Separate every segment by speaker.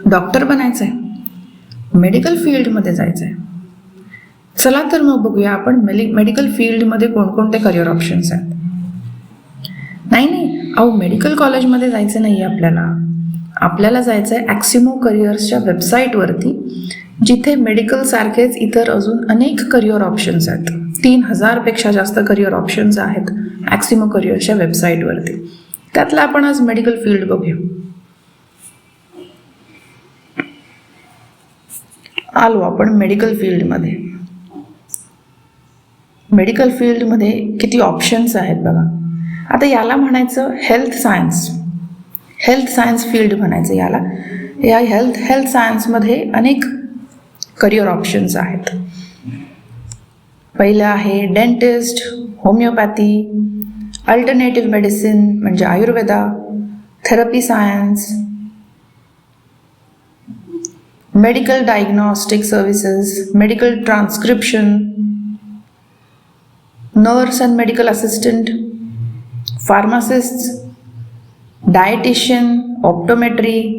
Speaker 1: Doctor बनायचं आहे, medical फील्डमध्ये जायचं आहे. चला तर मग बघूया आपण मेडिकल फील्डमध्ये कोणकोणते करिअर ऑप्शन्स आहेत. नाही, अहो मेडिकल कॉलेजमध्ये जायचं नाही आहे आपल्याला जायचं आहे ॲक्सिमो करिअर्सच्या वेबसाईटवरती, जिथे मेडिकल सारखेच इतर अजून अनेक करिअर ऑप्शन्स आहेत. 3000पेक्षा जास्त करिअर ऑप्शन्स आहेत ॲक्सिमो करिअर्सच्या वेबसाईटवरती. त्यातलं आपण आज मेडिकल फील्ड बघूया. आलो आपण मेडिकल फील्डमध्ये. मेडिकल फील्डमध्ये किती ऑप्शन्स आहेत बघा. आता याला म्हणायचं हेल्थ सायन्स फील्ड म्हणायचं याला. या हेल्थ सायन्समध्ये अनेक करिअर ऑप्शन्स आहेत. पहिलं आहे डेंटिस्ट, होमिओपॅथी, अल्टरनेटिव्ह मेडिसिन म्हणजे Ayurveda, therapy science, medical diagnostic services, medical transcription, nurse and medical assistant, pharmacist, dietitian, optometry,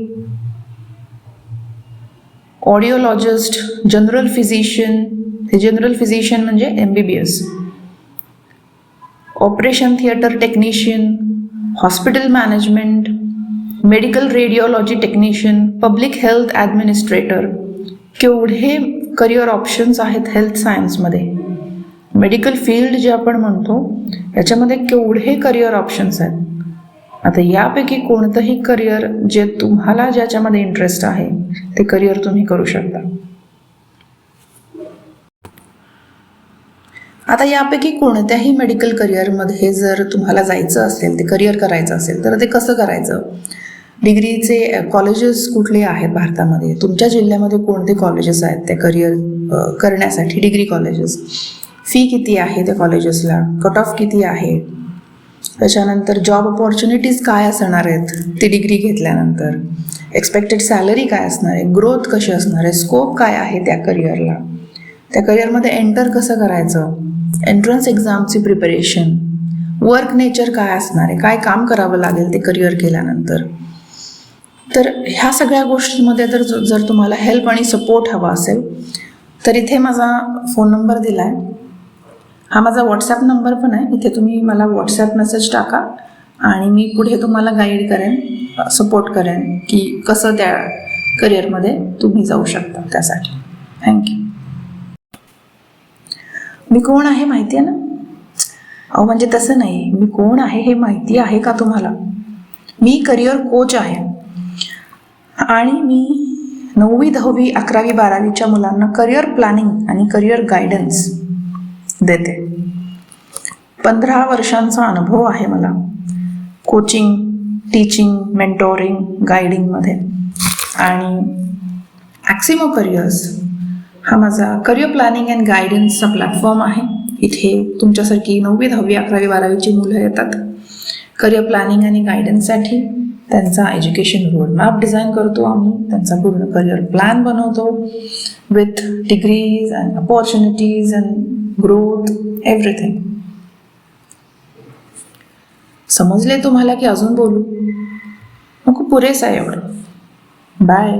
Speaker 1: audiologist, general physician म्हणजे MBBS, operation theatre technician, hospital management, medical radiology technician, public health administrator. केवढे career options आहेत health सायन्समध्ये. Medical field जे आपण म्हणतो याच्यामध्ये केवढे career options आहेत. आता यापैकी कोणतंही करिअर जे तुम्हाला ज्याच्यामध्ये इंटरेस्ट आहे ते करिअर तुम्ही करू शकता. आता यापैकी कोणत्याही मेडिकल करिअरमध्ये जर तुम्हाला जायचं असेल, ते करिअर करायचं असेल तर ते कसं करायचं? डिग्रीचे कॉलेजेस कुठले आहेत भारतामध्ये, तुमच्या जिल्ह्यामध्ये कोणते कॉलेजेस आहेत त्या करिअर करण्यासाठी, डिग्री कॉलेजेस, फी किती आहे त्या कॉलेजेसला, कट ऑफ किती आहे, त्याच्यानंतर जॉब अपॉर्च्युनिटीज काय असणार आहेत ती डिग्री घेतल्यानंतर, एक्सपेक्टेड सॅलरी काय असणार आहे, ग्रोथ कशी असणार आहे, स्कोप काय आहे त्या करिअरला, त्या करिअरमध्ये एंटर कसं करायचं, एंट्रन्स एक्झामची प्रिपरेशन, वर्क नेचर काय असणार आहे, काय काम करावं लागेल ते करिअर केल्यानंतर. तर ह्या सगळ्या गोष्टींमध्ये जर तुम्हाला हेल्प आणि सपोर्ट हवा असेल तर इथे माझा फोन नंबर दिला आहे. हा माझा व्हॉट्सॲप नंबर पण आहे. इथे तुम्ही मला व्हॉट्सॲप मेसेज टाका आणि मी पुढे तुम्हाला गाईड करेन, सपोर्ट करेन की कसं त्या करिअरमध्ये तुम्ही जाऊ शकता. त्यासाठी थँक्यू. मी कोण आहे माहिती आहे ना? अहो म्हणजे तसं नाही, मी कोण आहे हे माहिती आहे का तुम्हाला? मी करिअर कोच आहे आणि मी 9वी, 10वी, 11वी, 12वीच्या मुलांना करिअर प्लॅनिंग आणि करिअर गायडन्स देते. 15 वर्षांचा अनुभव आहे मला कोचिंग, टीचिंग, मेंटोरिंग, गायडिंगमध्ये. आणि ॲक्सिमो करिअर्स हा माझा करिअर प्लॅनिंग अँड गायडन्सचा प्लॅटफॉर्म आहे. इथे तुमच्यासारखी 9वी, 10वी, 11वी, 12वीची मुलं येतात. करिअर प्लॅनिंग आणि गायडन्ससाठी त्यांचा एज्युकेशन रोडमॅप डिझाईन करतो आम्ही, त्यांचा पूर्ण करिअर प्लॅन बनवतो with degrees and opportunities and growth, everything. समजले तुम्हाला की अजून बोलू नको? पुरेसं आहे एवढं. बाय.